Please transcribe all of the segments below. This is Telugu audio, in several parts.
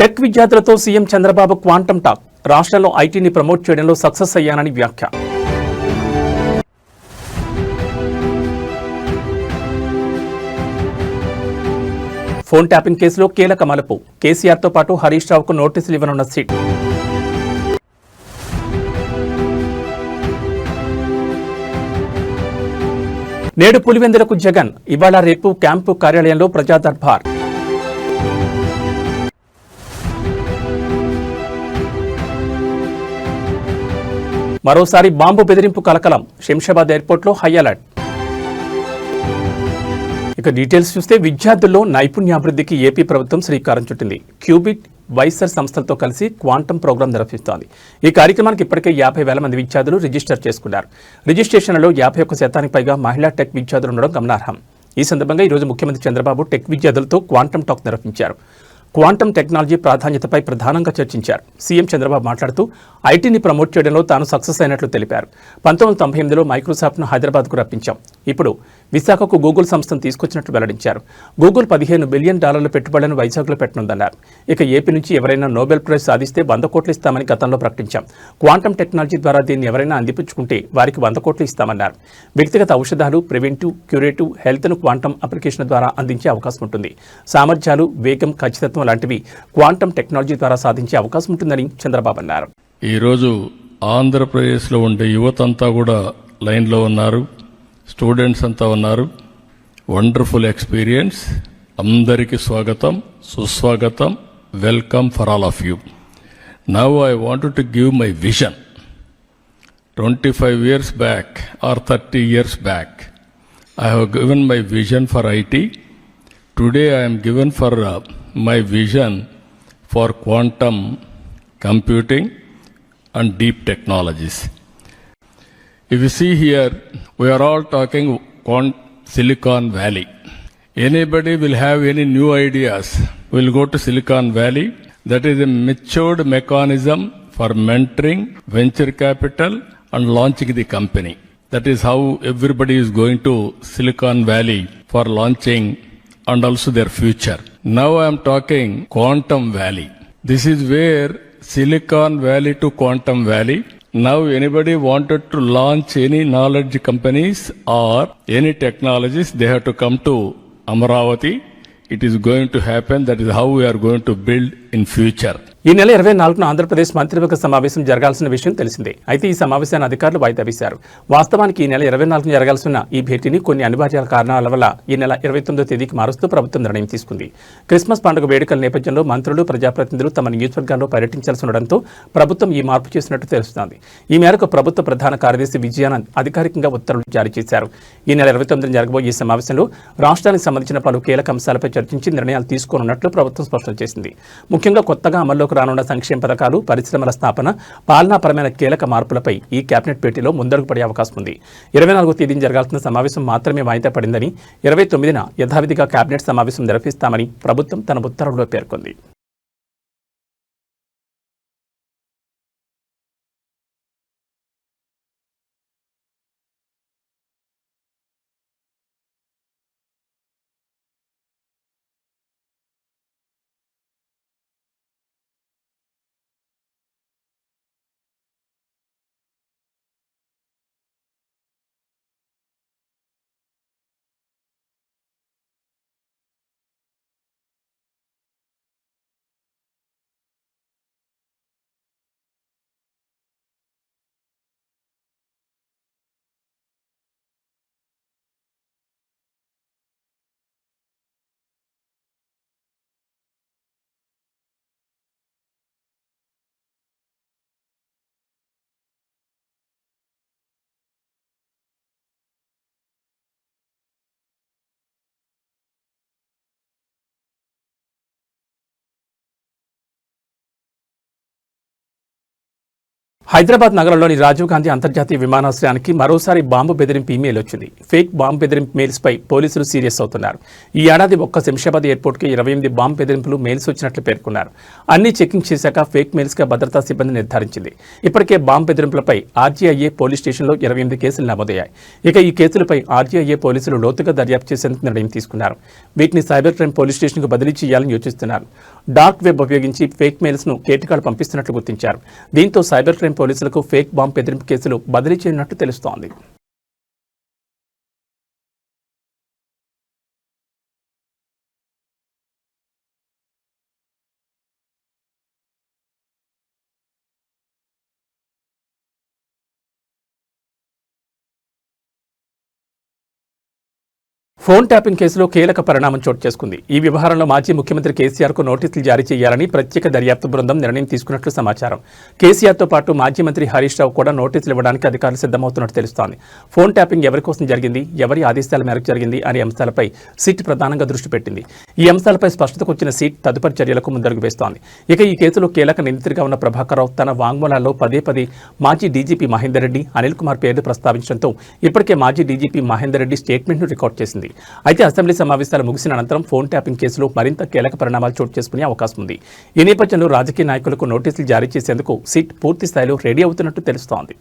టెక్ విద్యార్థులతో సీఎం చంద్రబాబు క్వాంటమ్ టాక్. రాష్ట్రంలో ఐటీని ప్రమోట్ చేయడంలో సక్సెస్ అయ్యానని వ్యాఖ్య. ఫోన్ ట్యాపింగ్ కేసులో కీలక మలుపు. కేసీఆర్తో పాటు హరీష్ రావుకు నోటీసులు ఇవ్వనున్న సిట్. నేడు పులివెందులకు జగన్. ఇవాళ రేపు క్యాంపు కార్యాలయంలో ప్రజా దర్బార్. మరోసారి బాంబు బెదిరింపు కలకలం. శంషాబాద్ ఎయిర్పోర్ట్లో హై అలర్ట్. ఇక డీటెయిల్స్ చూస్తే విద్యార్థుల్లో నైపుణ్యాభివృద్ధికి ఏపీ ప్రభుత్వం శ్రీకారం చుట్టింది. క్యూబిట్, వైసర్ సంస్థలతో కలిసి క్వాంటమ్ ప్రోగ్రాం నిర్వహిస్తోంది. ఈ కార్యక్రమానికి ఇప్పటికే 50,000 మంది విద్యార్థులు రిజిస్టర్ చేసుకున్నారు. రిజిస్ట్రేషన్లలో 51% పైగా మహిళా టెక్ విద్యార్థులు ఉండడం గమనార్హం. ఈ సందర్భంగా ఈరోజు ముఖ్యమంత్రి చంద్రబాబు టెక్ విద్యార్థులతో క్వాంటమ్ టాక్ నిర్వహించారు. క్వాంటమ్ టెక్నాలజీ ప్రాధాన్యతపై ప్రధానంగా చర్చించారు. సీఎం చంద్రబాబు మాట్లాడుతూ ఐటీని ప్రమోట్ చేయడంలో తాను సక్సెస్ అయినట్లు తెలిపారు. 1998లో మైక్రోసాఫ్ట్ను హైదరాబాద్కు రప్పించాం. ఇప్పుడు విశాఖకు గూగుల్ సంస్థను తీసుకొచ్చినట్లు వెల్లడించారు. గూగుల్ $15 బిలియన్ పెట్టుబడులను వైజాగ్లో పెట్టనుందన్నారు. ఇక ఏపీ నుంచి ఎవరైనా నోబెల్ ప్రైజ్ సాధిస్తే 100 కోట్లు ఇస్తామని గతంలో ప్రకటించాం. క్వాంటమ్ టెక్నాలజీ ద్వారా దీన్ని ఎవరైనా అందిపుచ్చుకుంటే వారికి 100 కోట్లు ఇస్తామన్నారు. వ్యక్తిగత ఔషధాలు, ప్రివెంటివ్, క్యూరేటివ్ హెల్త్ను క్వాంటమ్ అప్లికేషన్ ద్వారా అందించే అవకాశం ఉంటుంది. సామర్థ్యాలు, వేగం, ఖచ్చితత్వం లాంటివి క్వాంటమ్ టెక్నాలజీ ద్వారా సాధించే అవకాశం ఉంటుందని చంద్రబాబు అన్నారు. ఈరోజు ఆంధ్రప్రదేశ్లో ఉండే యువత అంతా కూడా లైన్లో ఉన్నారు, స్టూడెంట్స్ అంతా ఉన్నారు. Wonderful experience. అందరికీ స్వాగతం, సుస్వాగతం, welcome for all of you. Now I wanted to give my vision. 25 years back or 30 years back, I have given my vision for IT. Today I am given for my vision for quantum computing and deep technologies. If you see here, we are all talking Silicon Valley. Anybody will have any new ideas, will go to Silicon Valley. That is a matured mechanism for mentoring, venture capital and launching the company. That is how everybody is going to Silicon Valley for launching and also their future. Now I am talking Quantum Valley. This is where Silicon Valley to Quantum Valley. Now anybody wanted to launch any knowledge companies or any technologies, they have to come to Amaravati. It is going to happen. That is how we are going to build in future. ఈ నెల 24న ఆంధ్రప్రదేశ్ మంత్రివర్గ సమావేశం జరగాల్సిన విషయం తెలిసిందే. అయితే ఈ సమావేశాన్ని అధికారులు వాయిదా వేశారు. వాస్తవానికి ఈ నెల 24న జరగాల్సిన ఈ భేటీని కొన్ని అనివార్య కారణాల వల్ల ఈ నెల 29వ తేదీకి మారుస్తూ ప్రభుత్వం నిర్ణయం తీసుకుంది. క్రిస్మస్ పండుగ వేడుకల నేపథ్యంలో మంత్రులు, ప్రజాప్రతినిధులు తమ నియోజకవర్గాల్లో పర్యటించాల్సి ఉండడంతో ప్రభుత్వం ఈ మార్పు చేసినట్టు తెలుస్తోంది. ఈ మేరకు ప్రభుత్వ ప్రధాన కార్యదర్శి విజయానంద్ అధికారికంగా ఉత్తర్వులు జారీ చేశారు. ఈ నెల 29న జరగబోయే ఈ సమావేశంలో రాష్ట్రానికి సంబంధించిన పలు కీలక అంశాలపై చర్చించి నిర్ణయాలు తీసుకోనున్నట్లు ప్రభుత్వం స్పష్టం చేసింది. ముఖ్యంగా కొత్తగా అమల్లోకి రానున్న సంక్షేమ పథకాలు, పరిశ్రమల స్థాపన, పాలనాపరమైన కీలక మార్పులపై ఈ కేబినెట్ భేటీలో ముందడుగు పడే అవకాశం ఉంది. 24వ తేదీన జరగాల్సిన సమావేశం మాత్రమే వాయిదా పడిందని, 29న యథావిధిగా కేబినెట్ సమావేశం నిర్వహిస్తామని ప్రభుత్వం తన ఉత్తర్వుల్లో పేర్కొంది. హైదరాబాద్ నగరంలోని రాజీవ్ గాంధీ అంతర్జాతీయ విమానాశ్రయానికి మరోసారి బాంబు బెదిరింపు ఇమెయిల్ వచ్చింది. ఫేక్ బాంబు బెదిరింపు మెయిల్స్ పై పోలీసులు సీరియస్ అవుతున్నారు. ఈ ఏడాది ఒక్క శంషాబాద్ ఎయిర్పోర్ట్కి 28 బాంబు బెదిరింపులు మెయిల్స్ వచ్చినట్లు పేర్కొన్నారు. అన్ని చెకింగ్ చేశాక ఫేక్ మెయిల్స్ గా భద్రతా సిబ్బంది నిర్ధారించింది. ఇప్పటికే బాంబు బెదిరింపులపై ఆర్జీఐఏ పోలీస్ స్టేషన్లో 28 కేసులు నమోదయ్యాయి. ఇక ఈ కేసులపై ఆర్జీఐఏ పోలీసులు లోతుగా దర్యాప్తు చేసేందుకు నిర్ణయం తీసుకున్నారు. వీటిని సైబర్ క్రైమ్ పోలీస్ స్టేషన్కు బదిలీ చేయాలని యోచిస్తున్నారు. డార్క్ వెబ్ ఉపయోగించి ఫేక్ మెయిల్స్ ను కేటకాలు పంపిస్తున్నట్లు గుర్తించారు. దీంతో సైబర్ క్రైమ్ పోలీసులకు ఫేక్ బాంబ్ బెదిరింపు కేసులు బదిలీ చేయనున్నట్టు తెలుస్తోంది. ఫోన్ ట్యాపింగ్ కేసులో కీలక పరిణామం చోటు చేసుకుంది. ఈ వ్యవహారంలో మాజీ ముఖ్యమంత్రి కేసీఆర్కు నోటీసులు జారీ చేయాలని ప్రత్యేక దర్యాప్తు బృందం నిర్ణయం తీసుకున్నట్లు సమాచారం. కేసీఆర్తో పాటు మాజీ మంత్రి హరీష్ రావు కూడా నోటీసులు ఇవ్వడానికి అధికారులు సిద్ధమవుతున్నట్టు తెలుస్తోంది. ఫోన్ ట్యాపింగ్ ఎవరి కోసం జరిగింది, ఎవరి ఆదేశాల మేరకు జరిగింది అనే అంశాలపై సిట్ ప్రధానంగా దృష్టి పెట్టింది. ఈ అంశాలపై స్పష్టతకు వచ్చిన సిట్ తదుపరి చర్యలకు ముందడుగు వేస్తోంది. ఇక ఈ కేసులో కీలక నిందితుడిగా ఉన్న ప్రభాకర్ రావు తన వాంగ్మూలాల్లో పదే మాజీ డీజీపీ మహేందర్ రెడ్డి, అనిల్ కుమార్ పేర్లు ప్రస్తావించడంతో ఇప్పటికే మాజీ డీజీపీ మహేందర్ రెడ్డి స్టేట్మెంట్ను రికార్డ్ చేసింది. అయితే అసెంబ్లీ సమావేశాలు ముగిసిన అనంతరం ఫోన్ ట్యాపింగ్ కేసులో మరింత కీలక పరిణామాలు చోటు చేసుకునే అవకాశం ఉంది. ఈ నేపథ్యంలో రాజకీయ నాయకులకు నోటీసులు జారీ చేసేందుకు సిట్ పూర్తి స్థాయిలో రెడీ అవుతున్నట్టు తెలుస్తోంది.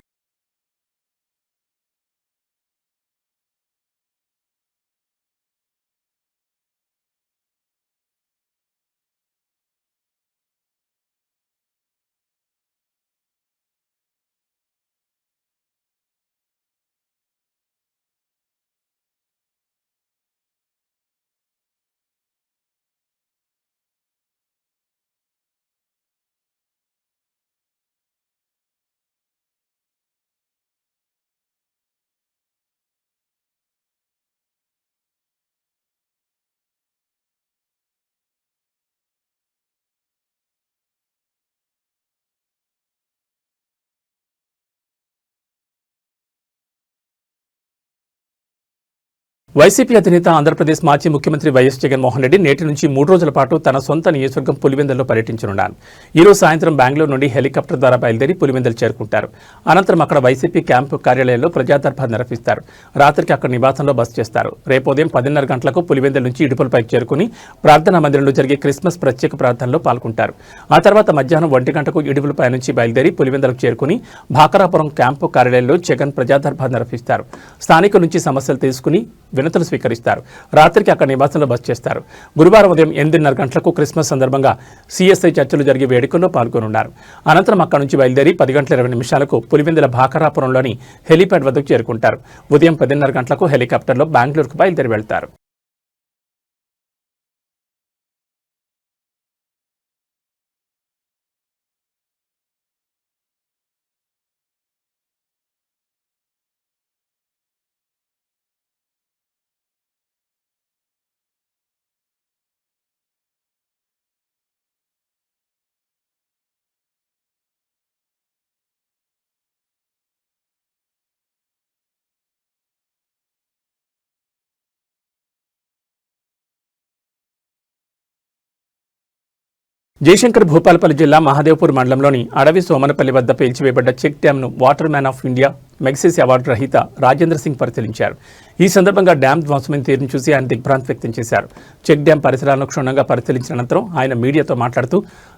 వైసీపీ అధినేత ఆంధ్రప్రదేశ్ మాజీ ముఖ్యమంత్రి వైఎస్ జగన్మోహన్ రెడ్డి నేటి నుంచి 3 రోజుల పాటు తన సొంత నియోజకవర్గం పులివెందుల్లో పర్యటించనున్నారు. ఈరోజు సాయంత్రం బెంగళూరు నుండి హెలికాప్టర్ ద్వారా బయలుదేరి పులివెందులు చేరుకుంటారు. అనంతరం అక్కడ వైసీపీ క్యాంపు కార్యాలయంలో ప్రజాదర్బార్ నిర్వహిస్తారు. రాత్రికి అక్కడ నివాసంలో బస చేస్తారు. రేపు ఉదయం 10:30 గంటలకు పులివెందుల నుంచి ఇడుపులపైకి చేరుకుని ప్రార్థనా మందిరంలో జరిగే క్రిస్మస్ ప్రత్యేక ప్రార్థనలో పాల్గొంటారు. ఆ తర్వాత మధ్యాహ్నం 1 గంటకు ఇడుపులపై నుంచి బయలుదేరి పులివెందులకు చేరుకుని భాకరాపురం క్యాంపు కార్యాలయంలో జగన్ ప్రజాదర్బార్ నిర్వహిస్తారు. స్థానికుల నుంచి సమస్యలు తీసుకుని వినతులు స్వీకరిస్తారు. రాత్రికి అక్కడ నివాసంలో బస చేస్తారు. గురువారం ఉదయం 8:30 గంటలకు క్రిస్మస్ సందర్భంగా సిఎస్ఐ చర్చలు జరిగే వేడుకల్లో పాల్గొనున్నారు. అనంతరం అక్కడి నుంచి బయలుదేరి 10:20 పులివెందుల భాకరాపురంలోని హెలీప్యాడ్ వద్దకు చేరుకుంటారు. ఉదయం 10:30 గంటలకు హెలికాప్టర్లో బెంగళూరుకు బయలుదేరి వెళ్తారు. జయశంకర్ భూపాలపల్లి జిల్లా మహదేవ్పూర్ మండలంలోని అడవి సోమనపల్లి వద్ద పేల్చివేయబడ్డ చెక్ డ్యాంను water man of India Magsaysay award రహిత రాజేంద్ర సింగ్ పరిశీలించారు. ఈ సందర్భంగా డ్యాం ధ్వంసమైన తీరును చూసి ఆయన దిగ్భ్రాంతి వ్యక్తం చేశారు. చెక్ డ్యాం పరిసరాలను క్షుణ్ణంగా పరిశీలించిన అనంతరం ఆయన మీడియాతో మాట్లాడుతూ,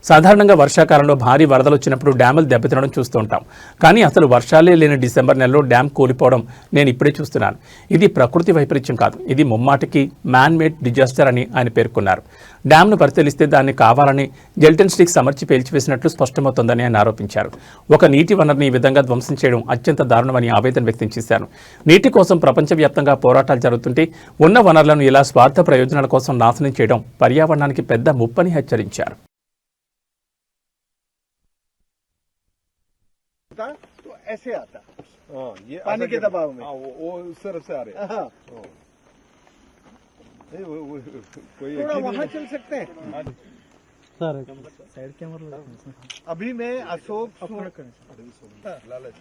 సాధారణంగా వర్షాకాలంలో భారీ వరదలు వచ్చినప్పుడు డ్యాములు దెబ్బతినడం చూస్తూ ఉంటాం. కానీ అసలు వర్షాలే లేని డిసెంబర్ నెలలో డ్యాం కూలిపోవడం నేను ఇప్పుడే చూస్తున్నాను. ఇది ప్రకృతి వైపరీత్యం కాదు, ఇది ముమ్మాటికి మ్యాన్ మేడ్ డిజాస్టర్ అని ఆయన పేర్కొన్నారు. డ్యాంను పరిశీలిస్తే దాన్ని కావాలని జెల్టన్ స్టిక్స్ అమర్చి పేల్చివేసినట్లు స్పష్టమవుతోందని ఆయన ఆరోపించారు. ఒక నీటి వనరుని ఈ విధంగా ధ్వంసం చేయడం అత్యంత దారుణమని ఆవేదన వ్యక్తం చేశారు. నీటి కోసం ప్రపంచవ్యాప్తంగా పోరాటాలు జరుగుతుంటే ఉన్న వనరులను ఇలా స్వార్థ ప్రయోజనాల కోసం నాశనం చేయడం పర్యావరణానికి పెద్ద ముప్పని హెచ్చరించారు. साइड कैमरा अभी मैं अशोक लालच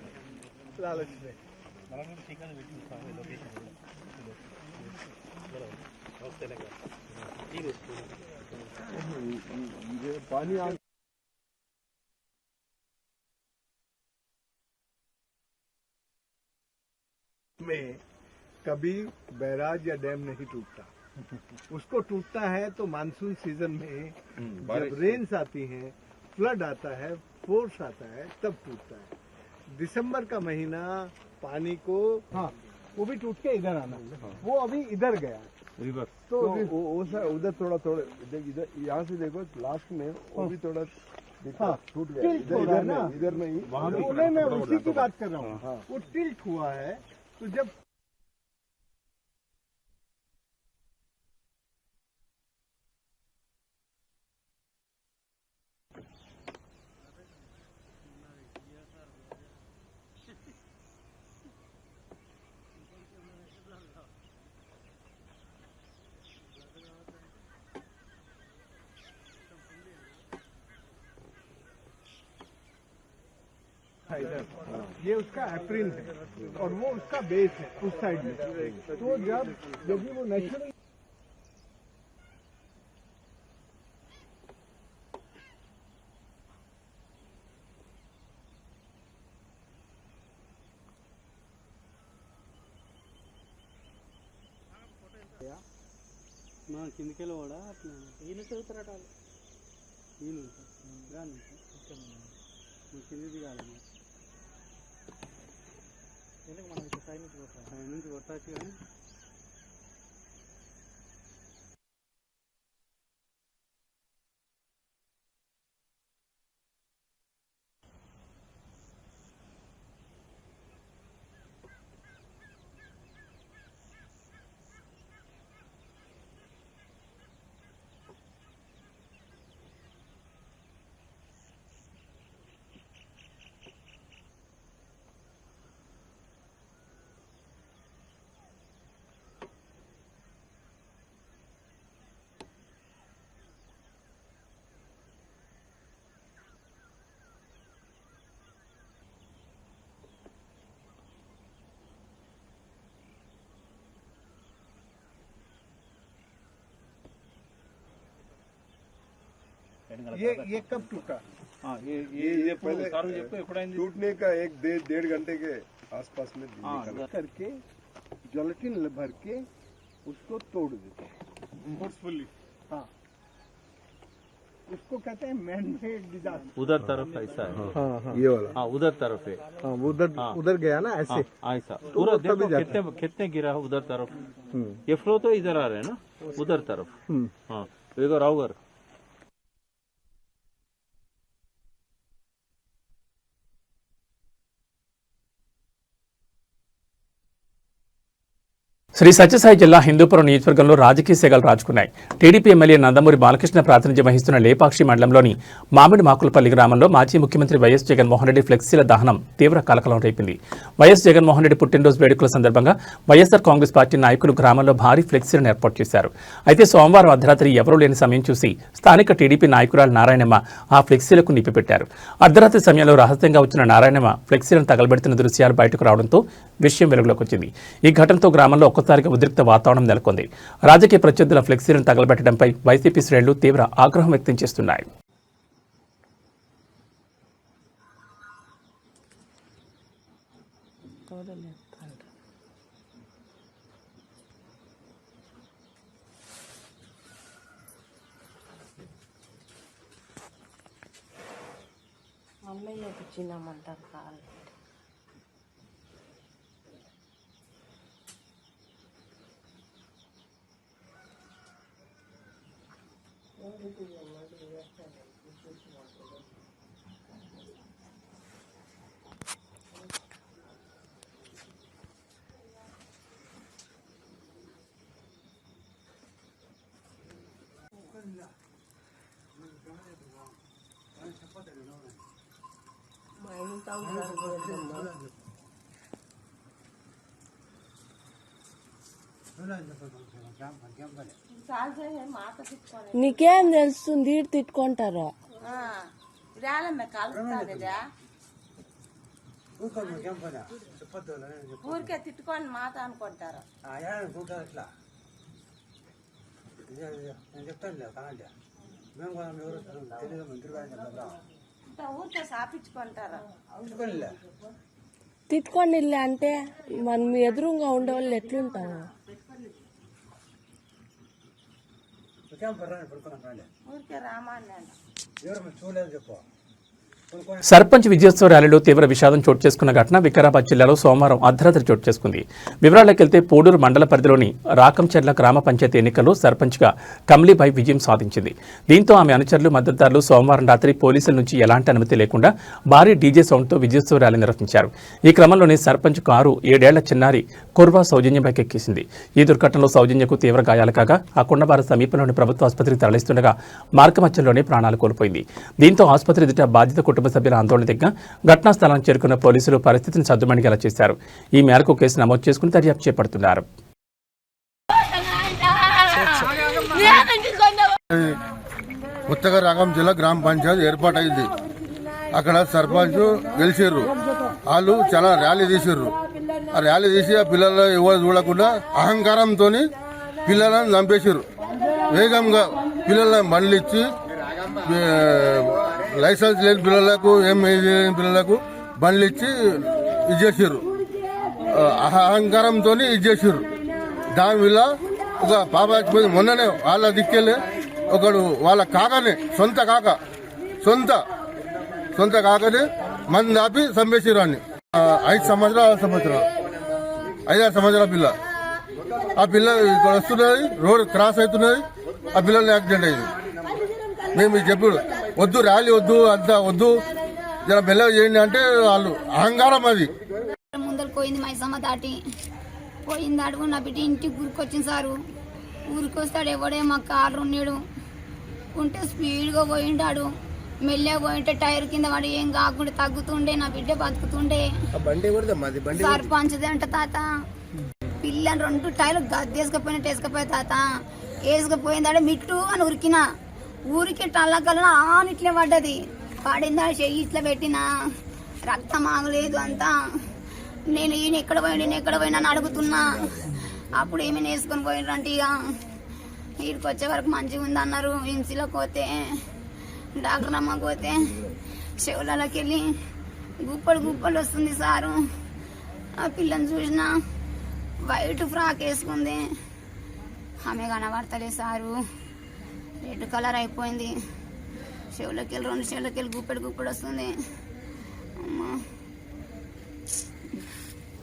पानी कभी बैराज या डैम नहीं टूटता। उसको टूटता है तो मानसून सीजन में जब रेन्स आती हैं, फ्लड आता है, फोर्स आता है, तब टूटता है। दिसंबर का महीना पानी को, हाँ, वो भी टूट के इधर आना, वो अभी इधर गया रिवर्स तो वो उधर थोड़ा इधर यहाँ से देखो लास्ट में वो भी थोड़ा हाँ, टूट गया। टिल्ट हो रहा है ना, इधर नहीं वहाँ भी मैं उसी की बात कर रहा हूँ। हाँ। वो टिल्ट हुआ है तो जब इधर ये उसका एप्रिल है और वो उसका बेस है उस साइड में। तो जब यदि वो नेचुरल కిందికెళ్ళి కూడా అట్లా ఈయన చదువుతారట ఈయన రాని కింది దిగాలి ఎందుకు మనం ఇక్కడ పై నుంచి కొట్టచ్చు కానీ ये कब टूटा? ये पहले टूटने का एक 1.5 घंटे के आसपास में निकला करके जॉलेटिन भर के उसको तोड़ देते हैं फोर्सफुली। हाँ, उसको कहते हैं मैन मेड डिजास्टर। उधर तरफ ऐसा है हाँ, ये वाला हाँ उधर तरफ है हाँ, उधर गया ना ऐसे। ऐसा पूरा देखो कितने गिरा है उधर तरफ। ये फ्लो तो इधर आ रहे हैं ना उधर तरफ। हाँ इधर आओ శ్రీ సత్యసాయి జిల్లా హిందూపురం నియోజకవర్గంలో రాజకీయ సెగలు రాజుకున్నాయి. టీడీపీ ఎమ్మెల్యే నందమూరి బాలకృష్ణ ప్రాతినిధ్యం వహిస్తున్న లేపాక్షి మండలంలోని మామిడి మాకులపల్లి గ్రామంలో మాజీ ముఖ్యమంత్రి వైఎస్ జగన్మోహన్ రెడ్డి ఫ్లెక్సీల దహనం తీవ్ర కలకలం రేపింది. వైఎస్ జగన్మోహన్ రెడ్డి పుట్టినరోజు వేడుకల సందర్భంగా వైఎస్ఆర్ కాంగ్రెస్ పార్టీ నాయకులు గ్రామంలో భారీ ఫ్లెక్సీలను ఏర్పాటు చేశారు. అయితే సోమవారం అర్ధరాత్రి ఎవరూ లేని సమయం చూసి స్థానిక టీడీపీ నాయకురాలు నారాయణమ్మ ఆ ఫ్లెక్సీలకు నిప్పిపెట్టారు. అర్ధరాత్రి సమయంలో రహస్యంగా వచ్చిన నారాయణమ్మ ఫ్లెక్సీలను తగలబెడుతున్న దృశ్యాలు బయటకు రావడంతో విషయం వెలుగులోకి వచ్చింది. ఈ ఘటనతో గ్రామంలో ఒక్కసారిగా ఉద్రిక్త వాతావరణం నెలకొంది. రాజకీయ ప్రత్యర్థుల ఫ్లెక్సీలను తగలబెట్టడంపై వైసీపీ శ్రేణులు తీవ్ర ఆగ్రహం వ్యక్తం చేస్తున్నాయి. మమ్మీలోకి చిన్నమంటారు కాదు. నీకేం తెలుస్తుంది ఈడు తిట్టుకుంటారు. ఊరికే తిట్టుకొని మాట అనుకుంటారు. ఊరికే సాపించుకుంటారు. తిట్టుకొని ఇల్లు అంటే మనం ఎదురుగా ఉండేవాళ్ళు ఎట్లుంటాము? ఊరికే రామాన్ని సర్పంచ్ విజయోత్సవ ర్యాలీలో తీవ్ర విషాదం చోటు చేసుకున్న ఘటన వికారాబాద్ జిల్లాలో సోమవారం అర్ధరాత్రి చోటు చేసుకుంది. వివరాల్లోకి వెళ్తే పోడూరు మండల పరిధిలోని రాకంచెర్ల గ్రామ పంచాయతీ ఎన్నికల్లో సర్పంచ్గా కమలీబాయి విజయం సాధించింది. దీంతో ఆమె అనుచరులు మద్దతుదారులు సోమవారం రాత్రి పోలీసుల నుంచి ఎలాంటి అనుమతి లేకుండా భారీ డీజే సౌండ్తో విజయోత్సవ ర్యాలీ నిర్వహించారు. ఈ క్రమంలోనే సర్పంచ్ కారు 7 ఏళ్ల చిన్నారి కుర్వా సౌజన్య బైకెక్కేసింది. ఈ దుర్ఘటనలో సౌజన్యకు తీవ్ర గాయాలు కాగా ఆ కొండబార సమీపంలోని ప్రభుత్వ ఆసుపత్రికి తరలిస్తుండగా మార్గమధ్యంలోనే ప్రాణాలు కోల్పోయింది. దీంతో ఆసుపత్రి ఎదుట బాధిత కుటుంబ సభ్యుల ఆందోళన దగ్గర ఘటనా స్థలానికి చేరుకున్న పోలీసులు పరిస్థితిని సద్దుమణిగేలా చేశారు. ఈ మేరకు కేసు నమోదు చేసుకుని దర్యాప్తు చేపడుతున్నారు. కొత్తగా రాగం జిల్లా గ్రామ పంచాయతీ ఏర్పాటైంది. అక్కడ సర్పంచ్ గెలిచిర్రు. వాళ్ళు చాలా ర్యాలీ తీసిర్రు. ఆ ర్యాలీ తీసి ఆ పిల్లలు ఎవరు చూడకుండా అహంకారంతో పిల్లలను చంపేసిర్రు. వేగంగా పిల్లలను బండ్లు ఇచ్చి లైసెన్స్ లేని పిల్లలకు లేని పిల్లలకు బండ్లు ఇచ్చి ఇది చేసిర్రు. అహంకారంతో ఇది చేసిర్రు. దానివల్ల ఒక పాప మొన్ననే వాళ్ళ దిక్కెళ్ళి ఒకడు వాళ్ళ కాకనే సొంత కాకనే మంది ఆపి చంపేసిర్రు అని 5 సంవత్సరాల పిల్ల. ఆ పిల్ల ఇక్కడ వస్తున్నది, రోడ్ క్రాస్ అవుతున్నది, ఆ పిల్లలు యాక్సిడెంట్ అయింది. మేము చెప్పుడు వద్దు, ర్యాలీ వద్దు, అంతా వద్దు, జర మెల్లగా చేయండి అంటే వాళ్ళు అహంకారం. అది ముందర పోయింది మైసమ్మ దాటి పోయింది. అడుగు నా బిడ్డ ఇంటికి ఊరికొచ్చింది సారు. ఊరికి వస్తాడు ఎవడే మా కారు ఉన్నాడు ఉంటే స్పీడ్గా పోయిండాడు. మెల్లగా పోయింటే టైర్ కింద వాడు ఏం కాకుండా తగ్గుతుండే, నా బిడ్డ బతుకుతుండే. సర్పంచ్ది అంట తాత. పిల్లని 2 టైర్లు గద్దేసుకపోయినట్టు వేసుకపోయా తాత. వేసుకపోయిందాడే మిట్టు అని ఉరికినా. ఊరికి టల్లకల్లా ఆని ఇట్లా పడ్డది. పడిందా చెయ్యి ఇట్లా పెట్టినా, రక్తం ఆగలేదు అంతా. నేను ఈయన ఎక్కడ పోయినా అని అడుగుతున్నా. అప్పుడు ఏమైనా వేసుకొని పోయినంటే ఇక వీడికి వచ్చే వరకు మంచిగా ఉంది అన్నారు. ఇన్సీలోకి పోతే డాక్టర్ అమ్మకి పోతే చెవులకి వెళ్ళి గుప్పలు వస్తుంది సారు. ఆ పిల్లని చూసిన వైట్ ఫ్రాక్ వేసుకుంది, ఆమె కనబడతలే సారు. రెడ్ కలర్ అయిపోయింది. చెవులకి వెళ్ళి 2 చెవులకి వెళ్ళి గుప్పడు వస్తుంది. అమ్మా.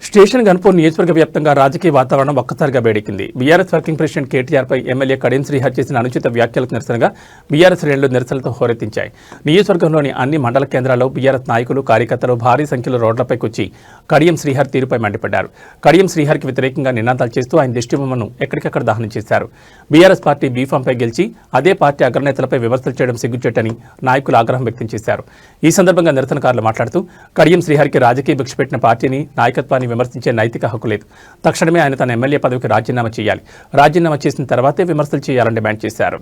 స్టేషన్ గన్పూర్ నియోజకవర్గ వ్యాప్తంగా రాజకీయ వాతావరణం ఒక్కసారిగా వేడెక్కింది. బీఆర్ఎస్ వర్కింగ్ ప్రెసిడెంట్ కేటీఆర్పై ఎమ్మెల్యే కడియం శ్రీహరి చేసిన అనుచిత వ్యాఖ్యలకు నిరసనగా బీఆర్ఎస్ శ్రేణులు నిరసనలతో హోరెత్తించాయి. నియోజకవర్గంలోని అన్ని మండల కేంద్రాల్లో బీఆర్ఎస్ నాయకులు, కార్యకర్తలు భారీ సంఖ్యలో రోడ్లపైకి వచ్చి కడియం శ్రీహరి తీరుపై మండిపడ్డారు. కడియం శ్రీహరికి వ్యతిరేకంగా నినాదాలు చేస్తూ ఆయన దిష్టిబొమ్మను ఎక్కడికక్కడ దహనం చేశారు. బీఆర్ఎస్ పార్టీ బీఫాంపై గెలిచి అదే పార్టీ అగ్రనేతలపై విమర్శలు చేయడం సిగ్గుచేటని నాయకులు ఆగ్రహం వ్యక్తం చేశారు. ఈ సందర్భంగా నిరసనకారులు మాట్లాడుతూ కడియం శ్రీహరికి రాజకీయ భిక్ష పెట్టిన పార్టీని, నాయకత్వాన్ని విమర్శించే నైతిక హక్కు లేదు. తక్షణమే ఆయన తన ఎమ్మెల్యే పదవికి రాజీనామా చేయాలి. రాజీనామా చేసిన తర్వాతే విమర్శలు చేయాలని డిమాండ్ చేశారు.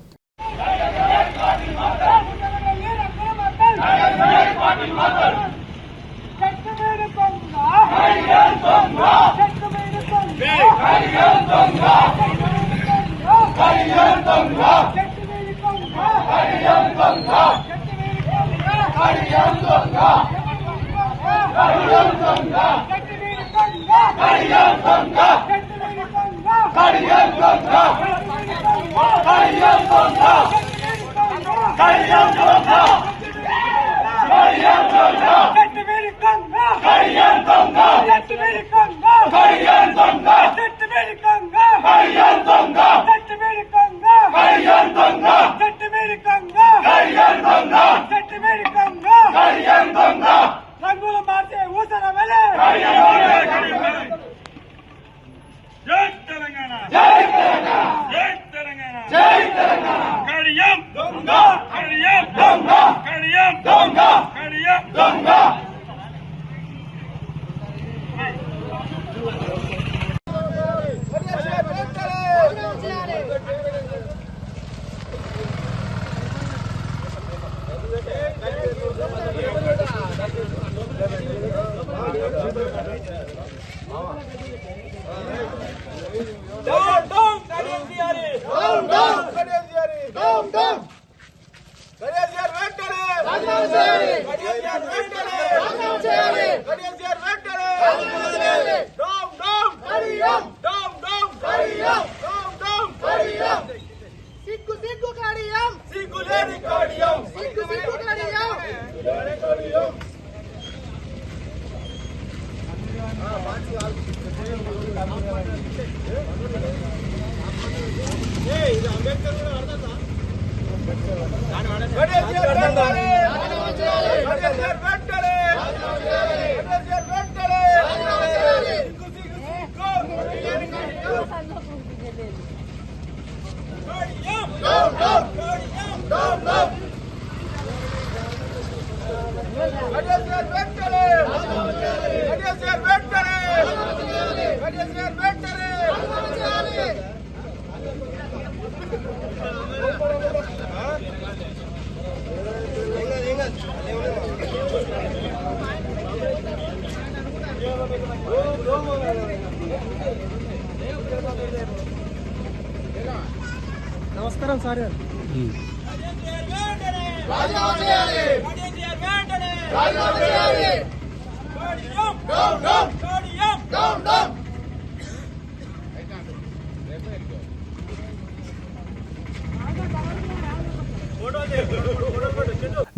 నమస్కారం సార్.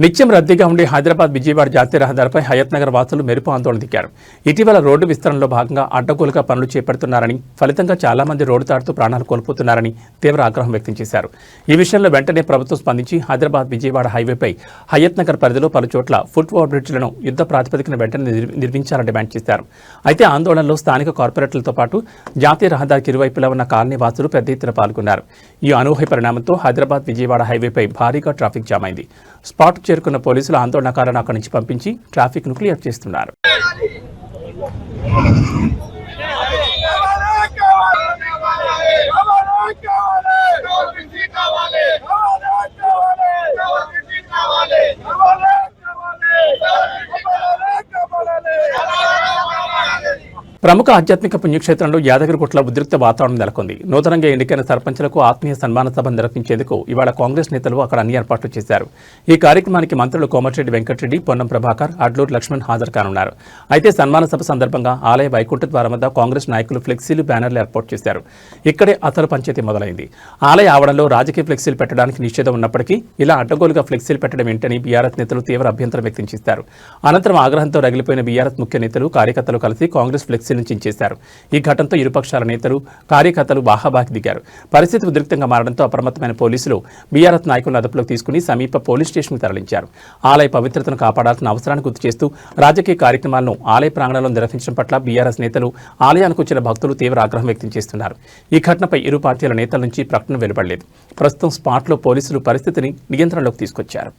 నిత్యం రద్దీగా ఉండే హైదరాబాద్ విజయవాడ జాతీయ రహదారిపై హయత్ నగర్ వాసులు మెరుపు ఆందోళన దిగారు. ఇటీవల రోడ్డు విస్తరణలో భాగంగా అడ్డగోలుగా పనులు చేపడుతున్నారని, ఫలితంగా చాలా మంది రోడ్డు దాటుతూ ప్రాణాలు కోల్పోతున్నారని తీవ్ర ఆగ్రహం వ్యక్తం చేశారు. ఈ విషయంలో వెంటనే ప్రభుత్వం స్పందించి హైదరాబాద్ విజయవాడ హైవేపై హయత్ నగర్ పరిధిలో పలుచోట్ల ఫుట్ ఓవర్ బ్రిడ్జ్లను యుద్ధ ప్రాతిపదికన వెంటనే నిర్మించాలని డిమాండ్ చేశారు. అయితే ఆందోళనలో స్థానిక కార్పొరేటర్లతో పాటు జాతీయ రహదారికి ఇరువైపులా ఉన్న కాలనీ వాసులు పెద్ద ఎత్తున పాల్గొన్నారు. ఈ అనూహ్య పరిణామంతో హైదరాబాద్ విజయవాడ హైవేపై భారీగా ట్రాఫిక్ జామ్ అయింది. స్పాట్ చేరుకున్న పోలీసులు ఆందోళనకారులను అక్కడి నుంచి పంపించి ట్రాఫిక్ ను క్లియర్ చేస్తున్నారు. ప్రముఖ ఆధ్యాత్మిక పుణ్యక్షేత్రంలో యాదగిరిగుట్టలో ఉద్రిక్త వాతావరణం నెలకొంది. నూతనంగా ఎన్నికైన సర్పంచులకు ఆత్మీయ సన్మాన సభ నిర్వహించేందుకు ఇవాళ కాంగ్రెస్ నేతలు అక్కడ అన్ని ఏర్పాట్లు చేశారు. ఈ కార్యక్రమానికి మంత్రులు కోమటిరెడ్డి వెంకటరెడ్డి, పొన్నం ప్రభాకర్, అడ్లూరు లక్ష్మణ్ హాజరు కానున్నారు. అయితే సన్మాన సభ సందర్భంగా ఆలయ వైకుంఠ ద్వారం వద్ద కాంగ్రెస్ నాయకులు ఫ్లెక్సీలు, బ్యానర్లు ఏర్పాటు చేశారు. ఇక్కడే అసలు పంచాయతీ మొదలైంది. ఆలయ ఆవరణలో రాజకీయ ఫ్లెక్సీలు పెట్టడానికి నిషేధం ఉన్నప్పటికీ ఇలా అడ్డగోలుగా ఫ్లెక్సీలు పెట్టడం ఏంటని బీఆర్ఎస్ నేతలు తీవ్ర అభ్యంతరం వ్యక్తం చేశారు. అనంతరం ఆగ్రహంతో రగిలిపోయిన బీఆర్ఎస్ ముఖ్య నేతలు, కార్యకర్తలు కలిసి కాంగ్రెస్ ఫ్లెక్సీలను చించేశారు. ఈ ఘటనతో ఇరుపక్షాల నేతలు, కార్యకర్తలు బాహాబాకి దిగారు. పరిస్థితి ఉద్రిక్తంగా మారడంతో అప్రమత్తమైన పోలీసులు బీఆర్ఎస్ నాయకులను అదుపులోకి తీసుకుని సమీప పోలీస్ స్టేషన్కు తరలించారు. ఆలయ పవిత్రతను కాపాడాల్సిన అవసరాన్ని గుర్తు చేస్తూ రాజకీయ కార్యక్రమాలను ఆలయ ప్రాంగణంలో నిర్వహించడం పట్ల బీఆర్ఎస్ నేతలు, ఆలయానికి వచ్చిన భక్తులు తీవ్ర ఆగ్రహం వ్యక్తం చేస్తున్నారు. ఈ ఘటనపై ఇరు పార్టీల నేతల నుంచి ప్రకటన వెలువడలేదు. ప్రస్తుతం స్పాట్లో పోలీసులు పరిస్థితిని నియంత్రణలోకి తీసుకొచ్చారు.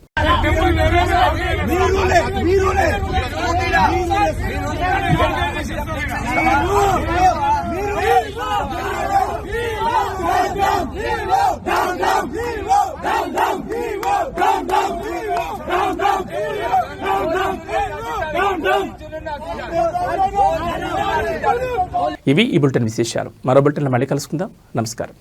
ఇవి ఈ బులెటిన్ విశేషాలు. మరో బులెటిన్లో మళ్ళీ కలుసుకుందాం. నమస్కారం.